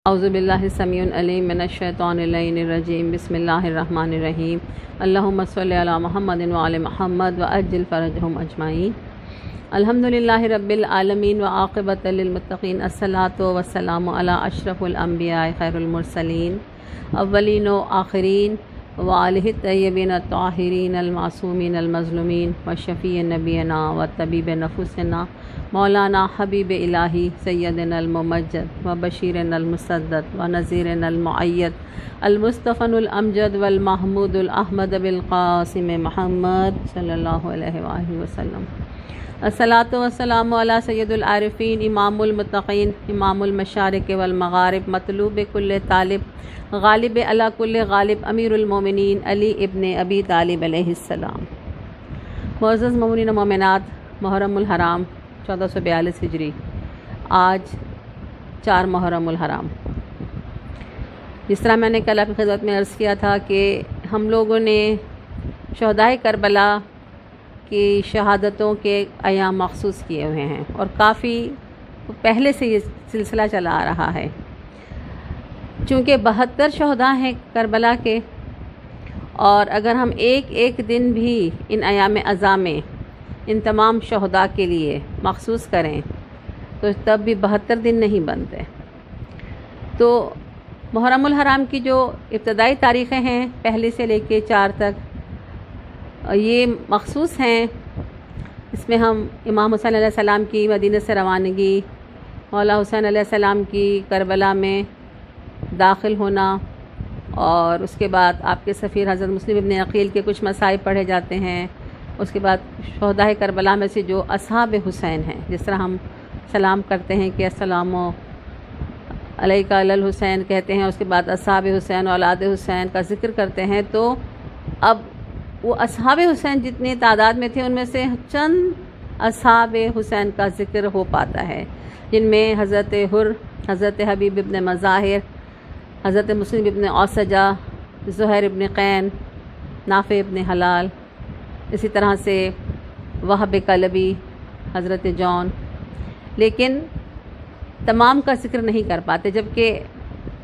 اعوذ باللہ السمیع العلیم من الشیطان اللعین الرجیم بسم اللہ الرحمن الرحیم اللہم صلی علی محمد وعلی محمد وعجل فرجہم اجمعین الحمدللہ رب العالمین وعاقبۃ للمتقین الصلاۃ والسلام علی اشرف الانبیاء خیر المرسلین اولین و آخرین وآلہ الطیبین الطاہرین المعصومین المظلومین وشفیع نبینا وطبیب نفوسنا مولانا حبیب الہی سیدنا الممجد وبشیرنا المسدد ونذیرنا المؤید المصطفى الامجد والمحمود الاحمد بالقاسم محمد صلی اللہ علیہ وآلہ وسلم الصلاۃ والسلام علی سید العارفین امام المتقین امام المشارق والمغارب مطلوب کل طالب غالب علی کل غالب امیر المومنین علی ابن ابی طالب علیہ السلام۔ معزز مومنین و مومنات، محرم الحرام 1442 ہجری، آج 4 محرم الحرام۔ جس طرح میں نے کل آپ کی خدمت میں عرض کیا تھا کہ ہم لوگوں نے شہدائے کربلا کی شہادتوں کے ایام مخصوص کیے ہوئے ہیں اور کافی پہلے سے یہ سلسلہ چلا آ رہا ہے، چونکہ 72 شہداء ہیں کربلا کے، اور اگر ہم ایک ایک دن بھی ان ایام عزا میں ان تمام شہداء کے لیے مخصوص کریں تو تب بھی 72 دن نہیں بنتے۔ تو محرم الحرام کی جو ابتدائی تاریخیں ہیں پہلے سے لے کے 4 تک، یہ مخصوص ہیں۔ اس میں ہم امام حسین علیہ السلام کی مدینہ سے روانگی، مولا حسین علیہ السلام کی کربلا میں داخل ہونا، اور اس کے بعد آپ کے سفیر حضرت مسلم ابن عقیل کے کچھ مصائب پڑھے جاتے ہیں۔ اس کے بعد شہدائے کربلا میں سے جو اصحاب حسین ہیں، جس طرح ہم سلام کرتے ہیں کہ السلام علیک علی الحسین کہتے ہیں، اس کے بعد اصحاب حسین و اولاد حسین کا ذکر کرتے ہیں، تو اب وہ اصحاب حسین جتنی تعداد میں تھے ان میں سے چند اصحاب حسین کا ذکر ہو پاتا ہے، جن میں حضرت حر، حضرت حبیب ابن مظاہر، حضرت مسلم ابن اوسجہ، زہیر ابن قین، نافع ابن حلال، اسی طرح سے وہب کلبی، حضرت جون، لیکن تمام کا ذکر نہیں کر پاتے، جبکہ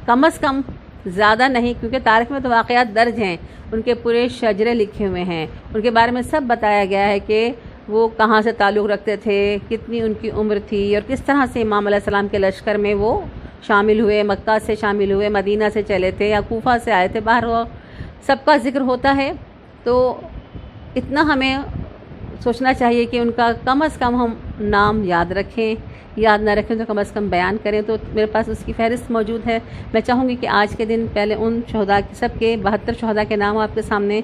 کم از کم زیادہ نہیں، کیونکہ تاریخ میں تو واقعات درج ہیں، ان کے پورے شجرے لکھے ہوئے ہیں، ان کے بارے میں سب بتایا گیا ہے کہ وہ کہاں سے تعلق رکھتے تھے، کتنی ان کی عمر تھی، اور کس طرح سے امام علیہ السلام کے لشکر میں وہ شامل ہوئے، مکہ سے شامل ہوئے، مدینہ سے چلے تھے یا کوفہ سے آئے تھے، باہر وہ سب کا ذکر ہوتا ہے۔ تو اتنا ہمیں سوچنا چاہیے کہ ان کا کم از کم ہم نام یاد رکھیں، یاد نہ رکھیں تو کم از کم بیان کریں۔ تو میرے پاس اس کی فہرست موجود ہے۔ میں چاہوں گی کہ آج کے دن پہلے ان شہداء کی، سب کے 72 شہداء کے نام آپ کے سامنے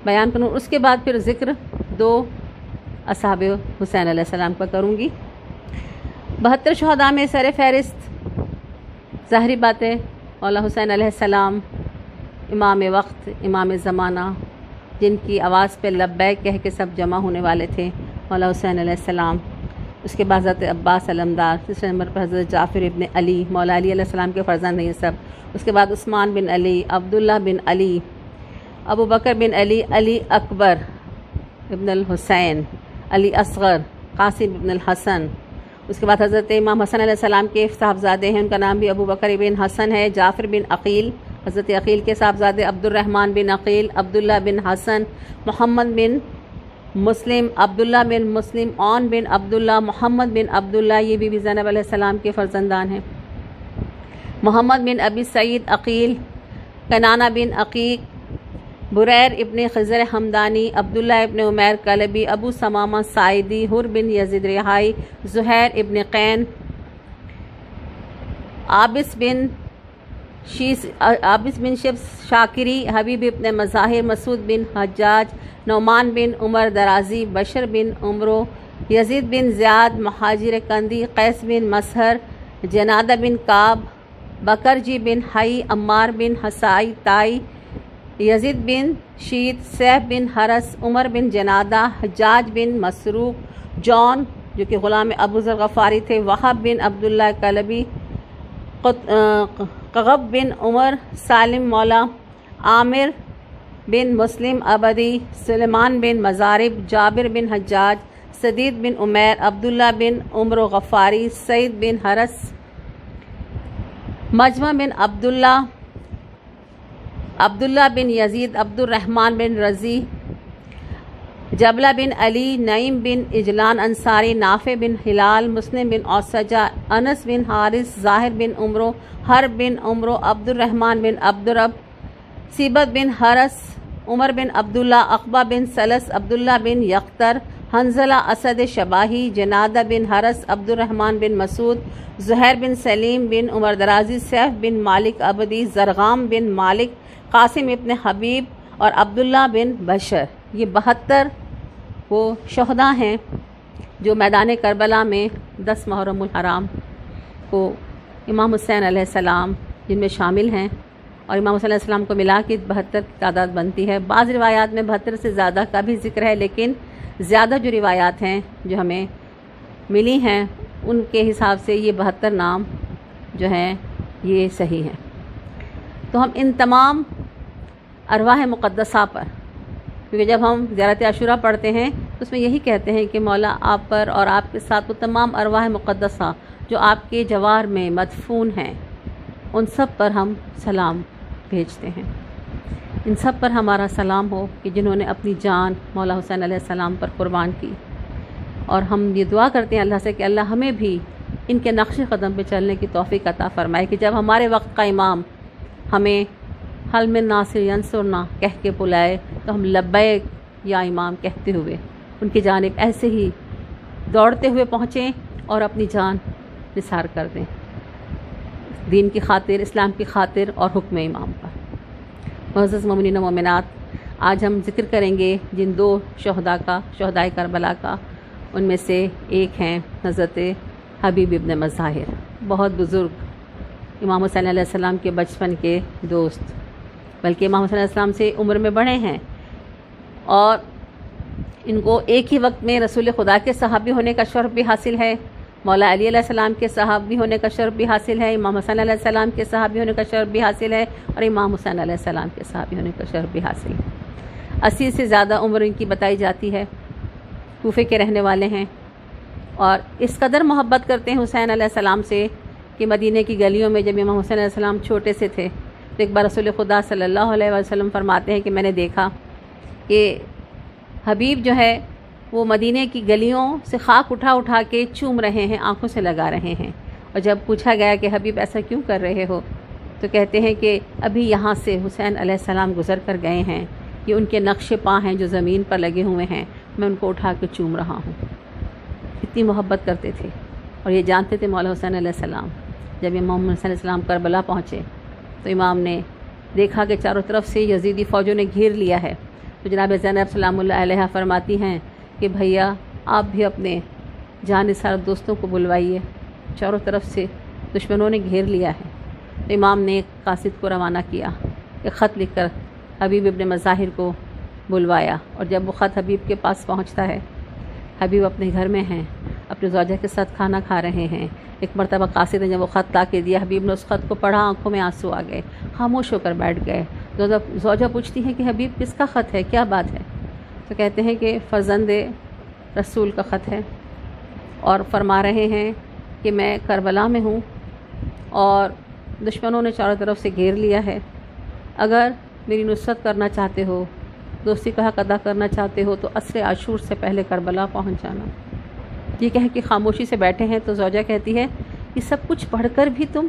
بیان کروں، اس کے بعد پھر ذکر 2 اصحاب حسین علیہ السلام کا کروں گی۔ 72 شہداء میں سر فہرست ظاہری بات ہے مولا حسین علیہ السلام، امام وقت، امام زمانہ، جن کی آواز پہ لبیک کہہ کے سب جمع ہونے والے تھے، مولا حسین علیہ السلام۔ اس کے بعد حضرت عباس علمدار، تیسرے نمبر پر حضرت جعفر ابن علی، مولا علی علیہ السلام کے فرزند ہیں یہ سب۔ اس کے بعد عثمان بن علی، عبداللہ بن علی، ابو بکر بن علی، علی اکبر ابن الحسین، علی اصغر، قاسم ابن الحسن۔ اس کے بعد حضرت امام حسن علیہ السلام کے صاحبزادے ہیں، ان کا نام بھی ابو بکر بن حسن ہے، جعفر بن عقیل، حضرت عقیل کے صاحبزادے عبد الرحمن بن عقیل، عبداللہ بن حسن، محمد بن مسلم، عبداللہ بن مسلم، عون بن عبداللہ، محمد بن عبداللہ، یہ بی بی زینب علیہ السلام کے فرزندان ہیں، محمد بن ابی سعید عقیل، کنانہ بن عقیق، بریر ابن خضر حمدانی، عبداللہ ابن عمیر کلبی، ابو ثمامہ ساعدی، حر بن یزید رہائی، زہیر ابن قین، عابس بن شبس شاکری، حبیب ابن مظاہر، مسعود بن حجاج، نعمان بن عمر درازی، بشر بن عمرو، یزید بن زیاد مہاجر کندی، قیس بن مسہر، جنادہ بن کعب، بکرجی بن حی، عمار بن حسائی تائی، یزید بن شید، سیف بن حرس، عمر بن جنادہ، حجاج بن مسروق، جون جو کہ غلام ابو ذر غفاری تھے، وہب بن عبداللہ کلبی، قغب بن عمر، سالم مولا، عامر بن مسلم ابدی، سلیمان بن مزارب، جابر بن حجاج، سدید بن عمیر، عبداللہ بن عمر غفاری، سعید بن حرس، مجمع بن عبداللہ بن یزید، عبد الرحمن بن رضی، جبلہ بن علی، نعیم بن اجلان انصاری، نافع بن ہلال، مسلم بن اوسجہ، انس بن حارث، ظاہر بن عمرو، حرب بن عمرو، عبد الرحمن بن عبدالرب، سیبت بن حرس، عمر بن عبداللہ، عقبہ بن سلس، عبداللہ بن یقتر، حنظلہ اسد شباہی، جنادہ بن حرس، عبد الرحمن بن مسعود، زہیر بن سلیم بن عمر درازی، سیف بن مالک عبدی، زرغام بن مالک، قاسم ابن حبیب اور عبداللہ بن بشر۔ یہ 72 وہ شہداء ہیں جو میدان کربلا میں 10 محرم الحرام کو امام حسین علیہ السلام جن میں شامل ہیں، اور امام حسین علیہ السلام کو ملا کے 72 کی تعداد بنتی ہے۔ بعض روایات میں 72 سے زیادہ کا بھی ذکر ہے، لیکن زیادہ جو روایات ہیں جو ہمیں ملی ہیں ان کے حساب سے یہ 72 نام جو ہیں یہ صحیح ہیں۔ تو ہم ان تمام ارواح مقدسہ پر، کیونکہ جب ہم زیارت عاشورہ پڑھتے ہیں تو اس میں یہی کہتے ہیں کہ مولا آپ پر اور آپ کے ساتھ وہ تمام ارواح مقدسہ جو آپ کے جوار میں مدفون ہیں ان سب پر ہم سلام بھیجتے ہیں۔ ان سب پر ہمارا سلام ہو کہ جنہوں نے اپنی جان مولا حسین علیہ السلام پر قربان کی، اور ہم یہ دعا کرتے ہیں اللہ سے کہ اللہ ہمیں بھی ان کے نقش قدم پہ چلنے کی توفیق عطا فرمائے کہ جب ہمارے وقت کا امام ہمیں حل من ناصر ینصرنا کہہ کے بلائے تو ہم لبیک یا امام کہتے ہوئے ان کی جانب ایسے ہی دوڑتے ہوئے پہنچیں اور اپنی جان نثار کر دیں دین کی خاطر، اسلام کی خاطر اور حکم امام پر۔ معزز مومنین و مومنات، آج ہم ذکر کریں گے جن 2 شہدائے کربلا کا، ان میں سے ایک ہیں حضرت حبیب ابن مظاہر، بہت بزرگ امام حسین علیہ السلام کے بچپن کے دوست، بلکہ امام حسین علیہ السلام سے عمر میں بڑے ہیں، اور ان کو ایک ہی وقت میں رسول خدا کے صحابی ہونے کا شرف بھی حاصل ہے، مولا علی علیہ السلام کے صحابی ہونے کا شرف بھی حاصل ہے، امام حسین علیہ السلام کے صحابی ہونے کا شرف بھی حاصل ہے، اور امام حسین علیہ السلام کے صحابی ہونے کا شرف بھی حاصل ہے۔ 80 سے زیادہ عمر ان کی بتائی جاتی ہے، کوفے کے رہنے والے ہیں، اور اس قدر محبت کرتے ہیں حسین علیہ السلام سے کہ مدینہ کی گلیوں میں جب امام حسین علیہ السلام چھوٹے سے تھے تو ایک بار رسول خدا صلی اللہ علیہ وسلم فرماتے ہیں کہ میں نے دیکھا کہ حبیب جو ہے وہ مدینہ کی گلیوں سے خاک اٹھا کے چوم رہے ہیں، آنکھوں سے لگا رہے ہیں، اور جب پوچھا گیا کہ حبیب ایسا کیوں کر رہے ہو تو کہتے ہیں کہ ابھی یہاں سے حسین علیہ السلام گزر کر گئے ہیں، یہ ان کے نقش پا ہیں جو زمین پر لگے ہوئے ہیں، میں ان کو اٹھا کے چوم رہا ہوں۔ اتنی محبت کرتے تھے، اور یہ جانتے تھے مولا حسین علیہ السلام جب امام حسین علیہ السلام کربلا پہنچے تو امام نے دیکھا کہ چاروں طرف سے یزیدی فوجوں نے گھیر لیا ہے، تو جناب زینب سلام اللہ علیہ فرماتی ہیں کہ بھیا آپ بھی اپنے جانثار دوستوں کو بلوائیے، چاروں طرف سے دشمنوں نے گھیر لیا ہے۔ تو امام نے ایک قاصد کو روانہ کیا، ایک خط لکھ کر حبیب ابن مظاہر کو بلوایا، اور جب وہ خط حبیب کے پاس پہنچتا ہے، حبیب اپنے گھر میں ہیں، اپنے زوجہ کے ساتھ کھانا کھا رہے ہیں، ایک مرتبہ قاصد نے جب وہ خط لا کے دیا، حبیب نے اس خط کو پڑھا، آنکھوں میں آنسو آ گئے، خاموش ہو کر بیٹھ گئے۔ زوجہ پوچھتی ہے کہ حبیب کس کا خط ہے، کیا بات ہے؟ تو کہتے ہیں کہ فرزند رسول کا خط ہے، اور فرما رہے ہیں کہ میں کربلا میں ہوں اور دشمنوں نے چاروں طرف سے گھیر لیا ہے، اگر میری نصرت کرنا چاہتے ہو، دوستی کا حق ادا کرنا چاہتے ہو تو عصر عاشور سے پہلے کربلا پہنچ جانا۔ یہ کہہ کہ خاموشی سے بیٹھے ہیں، تو زوجہ کہتی ہے یہ سب کچھ پڑھ کر بھی تم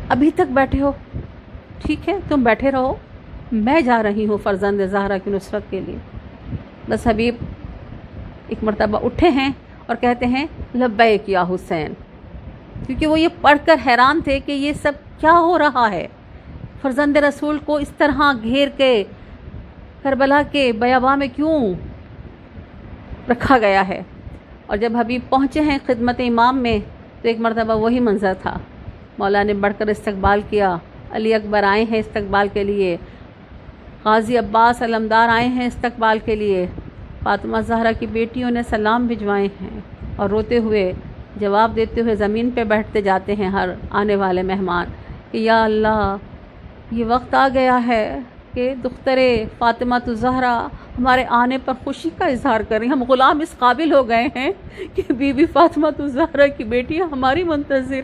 ابھی تک بیٹھے ہو؟ ٹھیک ہے، تم بیٹھے رہو، میں جا رہی ہوں فرزند زہرا کی نصرت کے لیے۔ بس حبیب ایک مرتبہ اٹھے ہیں اور کہتے ہیں لبیک یا حسین، کیونکہ وہ یہ پڑھ کر حیران تھے کہ یہ سب کیا ہو رہا ہے، فرزند رسول کو اس طرح گھیر کے کربلا کے بیاباں میں کیوں رکھا گیا ہے۔ اور جب حبیب پہنچے ہیں خدمت امام میں تو ایک مرتبہ وہی منظر تھا، مولا نے بڑھ کر استقبال کیا، علی اکبر آئے ہیں استقبال کے لیے، غازی عباس علمدار آئے ہیں استقبال کے لیے، فاطمہ زہرا کی بیٹیوں نے سلام بھجوائے ہیں، اور روتے ہوئے جواب دیتے ہوئے زمین پہ بیٹھتے جاتے ہیں ہر آنے والے مہمان کہ یا اللہ یہ وقت آ گیا ہے کہ دختر فاطمہ زہرا ہمارے آنے پر خوشی کا اظہار کر رہی ہیں، ہم غلام اس قابل ہو گئے ہیں کہ بی بی فاطمہ زہرا کی بیٹی ہماری منتظر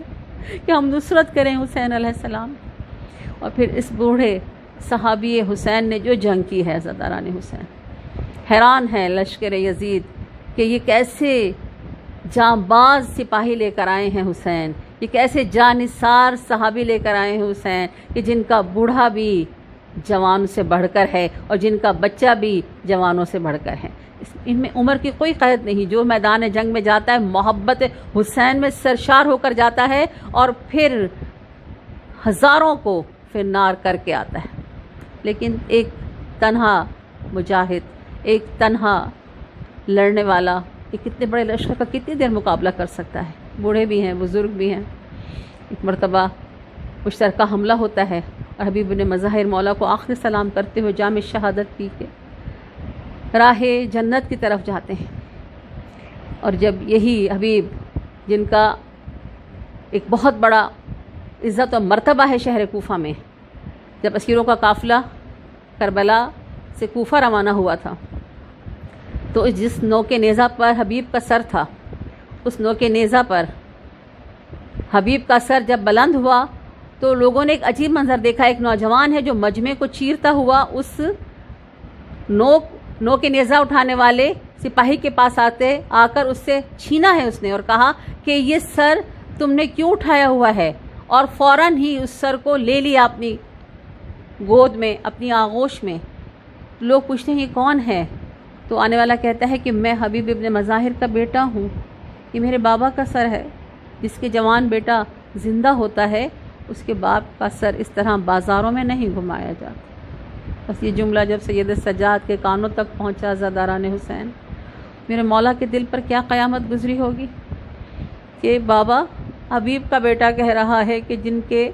کہ ہم نصرت کریں حسین علیہ السلام. اور پھر اس بوڑھے صحابی حسین نے جو جنگ کی ہے عزاداران حسین، حیران ہے لشکر یزید کہ یہ کیسے جانباز سپاہی لے کر آئے ہیں حسین، یہ کیسے جانثار صحابی لے کر آئے ہیں حسین کہ جن کا بوڑھا بھی جوان سے بڑھ کر ہے اور جن کا بچہ بھی جوانوں سے بڑھ کر ہے. ان میں عمر کی کوئی قید نہیں. جو میدان جنگ میں جاتا ہے محبت حسین میں سرشار ہو کر جاتا ہے اور پھر ہزاروں کو پھر نار کر کے آتا ہے. لیکن ایک تنہا مجاہد، ایک تنہا لڑنے والا ایک کتنے بڑے لشکر کا کتنی دیر مقابلہ کر سکتا ہے؟ بوڑھے بھی ہیں، بزرگ بھی ہیں. ایک مرتبہ مشترکہ حملہ ہوتا ہے اور حبیب بن مظاہر مولا کو آخری سلام کرتے ہوئے جام شہادت پی کے راہ جنت کی طرف جاتے ہیں. اور جب یہی حبیب جن کا ایک بہت بڑا عزت اور مرتبہ ہے شہر کوفہ میں، جب اسیروں کا قافلہ کربلا سے کوفہ روانہ ہوا تھا تو جس نو کے نیزہ پر حبیب کا سر تھا، اس نو کے نیزہ پر حبیب کا سر جب بلند ہوا تو لوگوں نے ایک عجیب منظر دیکھا. ایک نوجوان ہے جو مجمع کو چیرتا ہوا اس نو کے نیزہ اٹھانے والے سپاہی کے پاس آ کر اس سے چھینا ہے اس نے اور کہا کہ یہ سر تم نے کیوں اٹھایا ہوا ہے، اور فوراً ہی اس سر کو لے لیا اپنی گود میں، اپنی آغوش میں. لوگ پوچھتے ہیں یہ کون ہے؟ تو آنے والا کہتا ہے کہ میں حبیب ابن مظاہر کا بیٹا ہوں، یہ میرے بابا کا سر ہے. جس کے جوان بیٹا زندہ ہوتا ہے اس کے باپ کا سر اس طرح بازاروں میں نہیں گھمایا جاتا. بس یہ جملہ جب سید سجاد کے کانوں تک پہنچا عزاداران حسین، میرے مولا کے دل پر کیا قیامت گزری ہوگی کہ بابا حبیب کا بیٹا کہہ رہا ہے کہ جن کے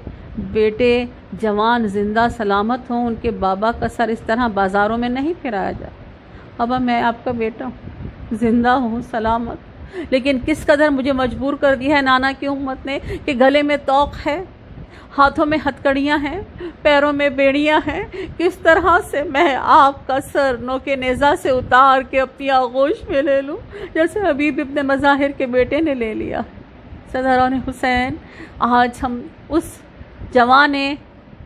بیٹے جوان زندہ سلامت ہوں ان کے بابا کا سر اس طرح بازاروں میں نہیں پھرایا جاتا. بابا میں آپ کا بیٹا ہوں، زندہ ہوں، سلامت، لیکن کس قدر مجھے مجبور کر دیا ہے نانا کی امت نے کہ گلے میں طوق ہے، ہاتھوں میں ہتکڑیاں ہیں، پیروں میں بیڑیاں ہیں. کس طرح سے میں آپ کا سر نو کے نیزہ سے اتار کے اپنی آغوش میں لے لوں جیسے حبیب ابن مظاہر کے بیٹے نے لے لیا. عزاداران حسین، آج ہم اس جوان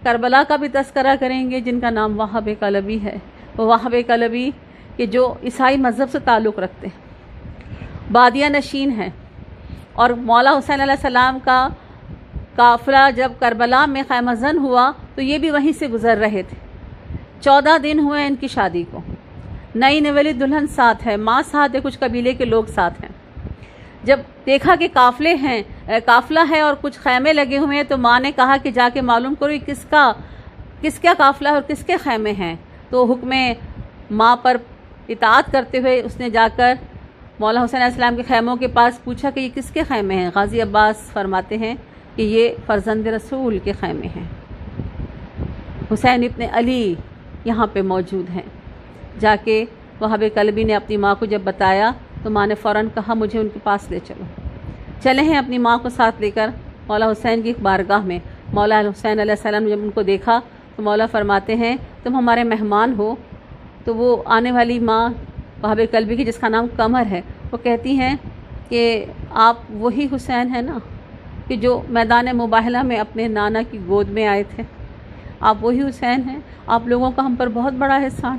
کربلا کا بھی تذکرہ کریں گے جن کا نام وہاب کلبی ہے. وہ وہاب کلبی کہ جو عیسائی مذہب سے تعلق رکھتے ہیں، بادیہ نشین ہیں، اور مولا حسین علیہ السلام کا قافلہ جب کربلا میں خیمہ زن ہوا تو یہ بھی وہیں سے گزر رہے تھے. 14 دن ہوئے ان کی شادی کو. نئی نویلی دلہن ساتھ ہے، ماں ساتھ ہے، کچھ قبیلے کے لوگ ساتھ ہیں. جب دیکھا کہ قافلہ ہے اور کچھ خیمے لگے ہوئے ہیں تو ماں نے کہا کہ جا کے معلوم کرو یہ کس کا قافلہ ہے اور کس کے خیمے ہیں. تو حکم ماں پر اطاعت کرتے ہوئے اس نے جا کر مولا حسین علیہ السلام کے خیموں کے پاس پوچھا کہ یہ کس کے خیمے ہیں. غازی عباس فرماتے ہیں کہ یہ فرزند رسول کے خیمے ہیں. حسین ابن علی یہاں پہ موجود ہیں. جا کے وہاب کلبی نے اپنی ماں کو جب بتایا تو ماں نے فوراً کہا مجھے ان کے پاس لے چلو. چلے ہیں اپنی ماں کو ساتھ لے کر مولا حسین کی بارگاہ میں. مولا حسین علیہ السلام نے جب ان کو دیکھا تو مولا فرماتے ہیں تم ہمارے مہمان ہو. تو وہ آنے والی ماں وہاب کلبی کی جس کا نام قمر ہے وہ کہتی ہیں کہ آپ وہی حسین ہیں نا کہ جو میدان مباہلہ میں اپنے نانا کی گود میں آئے تھے. آپ وہی حسین ہیں. آپ لوگوں کا ہم پر بہت بڑا احسان،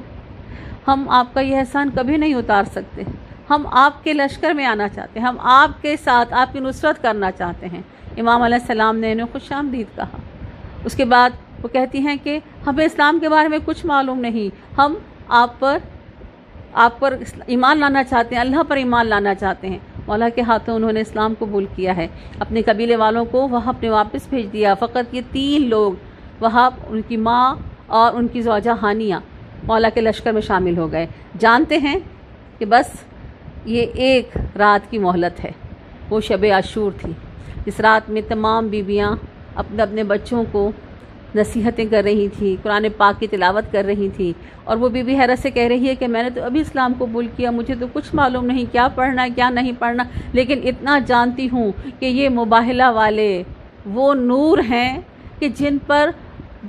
ہم آپ کا یہ احسان کبھی نہیں اتار سکتے. ہم آپ کے لشکر میں آنا چاہتے ہیں، ہم آپ کے ساتھ آپ کی نصرت کرنا چاہتے ہیں. امام علیہ السلام نے انہیں خوش آمدید کہا. اس کے بعد وہ کہتی ہیں کہ ہمیں اسلام کے بارے میں کچھ معلوم نہیں، ہم آپ پر ایمان لانا چاہتے ہیں، اللہ پر ایمان لانا چاہتے ہیں. مولا کے ہاتھوں انہوں نے اسلام قبول کیا ہے. اپنے قبیلے والوں کو وہاں نے واپس بھیج دیا. فقط یہ 3 لوگ وہاں ان کی ماں اور ان کی زوجہ ہانیہ مولا کے لشکر میں شامل ہو گئے. جانتے ہیں کہ بس یہ ایک رات کی مہلت ہے. وہ شب عاشور تھی جس رات میں تمام بیویاں اپنے بچوں کو نصیحتیں کر رہی تھیں، قرآن پاک کی تلاوت کر رہی تھیں. اور وہ بی بی حیرت سے کہہ رہی ہے کہ میں نے تو ابھی اسلام قبول کیا، مجھے تو کچھ معلوم نہیں کیا پڑھنا ہے کیا نہیں پڑھنا، لیکن اتنا جانتی ہوں کہ یہ مباہلہ والے وہ نور ہیں کہ جن پر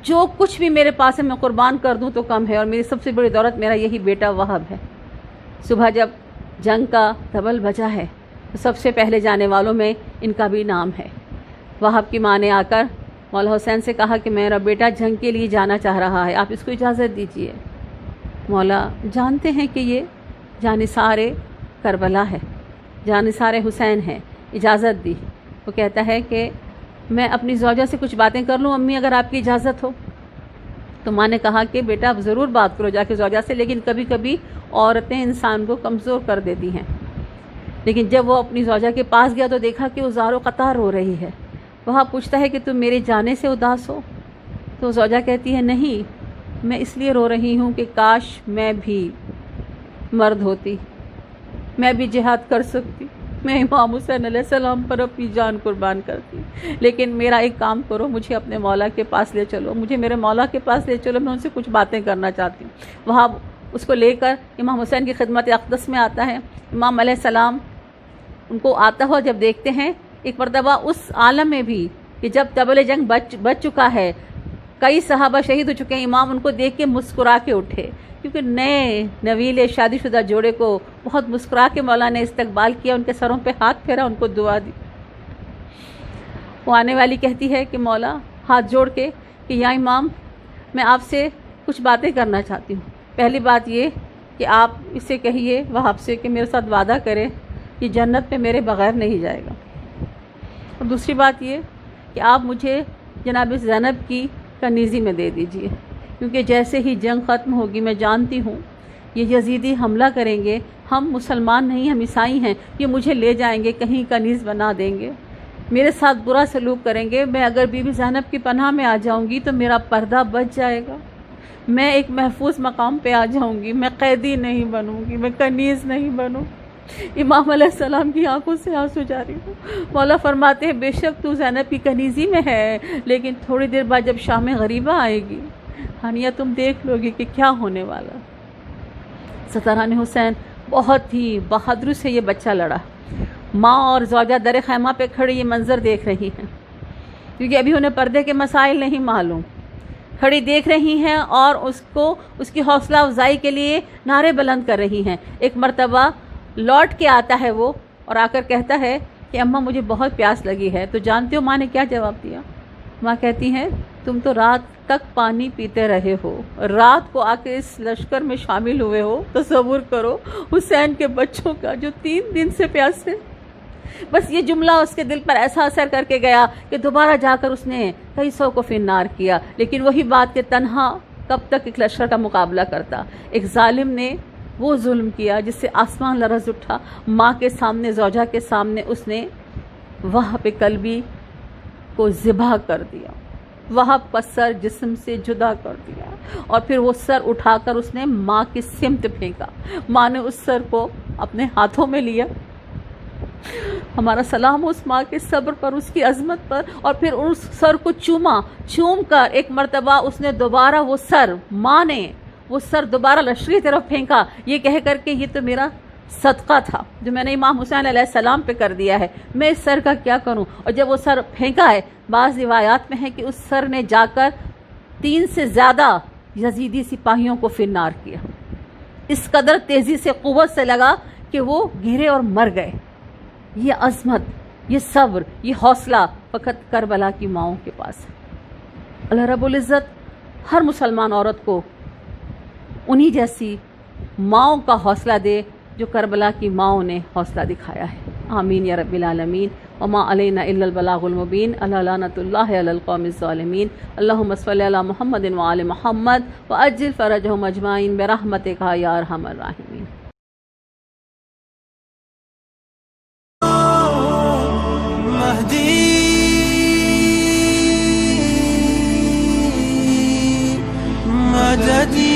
جو کچھ بھی میرے پاس ہے میں قربان کر دوں تو کم ہے، اور میری سب سے بڑی دولت میرا یہی بیٹا وہاب ہے. صبح جب جنگ کا دبل بجا ہے تو سب سے پہلے جانے والوں میں ان کا بھی نام ہے. وہاب کی ماں نے آ کر مولا حسین سے کہا کہ میرا بیٹا جنگ کے لیے جانا چاہ رہا ہے، آپ اس کو اجازت دیجیے۔ مولا جانتے ہیں کہ یہ جانثار کربلا ہے، جانثار حسین ہے، اجازت دی۔ وہ کہتا ہے کہ میں اپنی زوجہ سے کچھ باتیں کر لوں امی، اگر آپ کی اجازت ہو؟ تو ماں نے کہا کہ بیٹا آپ ضرور بات کرو جا کے زوجہ سے، لیکن کبھی کبھی عورتیں انسان کو کمزور کر دیتی ہیں۔ لیکن جب وہ اپنی زوجہ کے پاس گیا تو دیکھا کہ وہ زار و قطار رو رہی ہے۔ وہاں پوچھتا ہے کہ تم میرے جانے سے اداس ہو؟ تو زوجہ کہتی ہے نہیں، میں اس لیے رو رہی ہوں کہ کاش میں بھی مرد ہوتی، میں بھی جہاد کر سکتی، میں امام حسین علیہ السلام پر اپنی جان قربان کرتی، لیکن میرا ایک کام کرو، مجھے اپنے مولا کے پاس لے چلو، مجھے میرے مولا کے پاس لے چلو، میں ان سے کچھ باتیں کرنا چاہتی ہوں۔ وہاں اس کو لے کر امام حسین کی خدمت اقدس میں آتا ہے۔ امام علیہ السلام ان کو آتا ہوا جب دیکھتے ہیں، ایک مرتبہ اس عالم میں بھی کہ جب طبل جنگ بچ چکا ہے، کئی صحابہ شہید ہو چکے ہیں، امام ان کو دیکھ کے مسکرا کے اٹھے، کیونکہ نئے نویلے شادی شدہ جوڑے کو بہت مسکرا کے مولا نے استقبال کیا، ان کے سروں پہ ہاتھ پھیرا، ان کو دعا دی۔ وہ آنے والی کہتی ہے کہ مولا ہاتھ جوڑ کے کہ یا امام میں آپ سے کچھ باتیں کرنا چاہتی ہوں۔ پہلی بات یہ کہ آپ اس سے کہیے وہاب سے کہ میرے ساتھ وعدہ کرے کہ جنت پہ میرے بغیر نہیں جائے گا، اور دوسری بات یہ کہ آپ مجھے جناب زینب کی کنیزی میں دے دیجئے، کیونکہ جیسے ہی جنگ ختم ہوگی میں جانتی ہوں یہ یزیدی حملہ کریں گے، ہم مسلمان نہیں ہم عیسائی ہیں، یہ مجھے لے جائیں گے، کہیں کنیز بنا دیں گے، میرے ساتھ برا سلوک کریں گے، میں اگر بی بی زینب کی پناہ میں آ جاؤں گی تو میرا پردہ بچ جائے گا، میں ایک محفوظ مقام پہ آ جاؤں گی، میں قیدی نہیں بنوں گی، میں کنیز نہیں بنوں۔ امام علیہ السلام کی آنکھوں سے آنسو جاری ہو۔ مولا فرماتے ہیں بے شک تو زینب کی کنیزی میں ہے، لیکن تھوڑی دیر بعد جب شام غریبہ آئے گی ہانیہ تم دیکھ لو گی کہ کیا ہونے والا۔ ستاران حسین بہت ہی بہادری سے یہ بچہ لڑا۔ ماں اور زوجہ در خیمہ پہ کھڑی یہ منظر دیکھ رہی ہیں، کیونکہ ابھی انہیں پردے کے مسائل نہیں معلوم، کھڑی دیکھ رہی ہیں اور اس کی حوصلہ افزائی کے لیے نعرے بلند کر رہی ہیں۔ ایک مرتبہ لوٹ کے آتا ہے وہ اور آ کر کہتا ہے کہ اماں مجھے بہت پیاس لگی ہے۔ تو جانتے ہو ماں نے کیا جواب دیا؟ ماں کہتی ہیں تم تو رات تک پانی پیتے رہے ہو، رات کو آ کے اس لشکر میں شامل ہوئے ہو، تصور کرو حسین کے بچوں کا جو 3 دن سے پیاسے۔ بس یہ جملہ اس کے دل پر ایسا اثر کر کے گیا کہ دوبارہ جا کر اس نے کئی سو کو فنار کیا، لیکن وہی بات کہ تنہا کب تک ایک لشکر کا مقابلہ کرتا۔ ایک ظالم نے وہ ظلم کیا جس سے آسمان لرز اٹھا، ماں کے سامنے زوجہ کے سامنے اس نے وہاب قلبی کو ذبح کر دیا، وہاب کا سر جسم سے جدا کر دیا، اور پھر وہ سر اٹھا کر اس نے ماں کی سمت پھینکا۔ ماں نے اس سر کو اپنے ہاتھوں میں لیا۔ ہمارا سلام اس ماں کے صبر پر، اس کی عظمت پر، اور پھر اس سر کو چوم کر ایک مرتبہ اس نے دوبارہ وہ سر، ماں نے وہ سر دوبارہ لشکر کی طرف پھینکا، یہ کہہ کر کے یہ تو میرا صدقہ تھا جو میں نے امام حسین علیہ السلام پہ کر دیا ہے، میں اس سر کا کیا کروں؟ اور جب وہ سر پھینکا ہے، بعض روایات میں ہے کہ اس سر نے جا کر 3 سے زیادہ یزیدی سپاہیوں کو فنار کیا، اس قدر تیزی سے قوت سے لگا کہ وہ گرے اور مر گئے۔ یہ عظمت، یہ صبر، یہ حوصلہ فقط کربلا کی ماؤں کے پاس ہے۔ اللہ رب العزت ہر مسلمان عورت کو انہی جیسی ماؤں کا حوصلہ دے جو کربلا کی ماؤں نے حوصلہ دکھایا ہے۔ آمین یا رب العالمین۔ وما علینا الا البلاغ المبین۔ الا لعنۃ اللہ علی القوم الظالمین۔ اللہم صلی علی محمد وآل محمد وعجل فرجہم اجمعین برحمتک یا ارحم الراحمین۔ مددی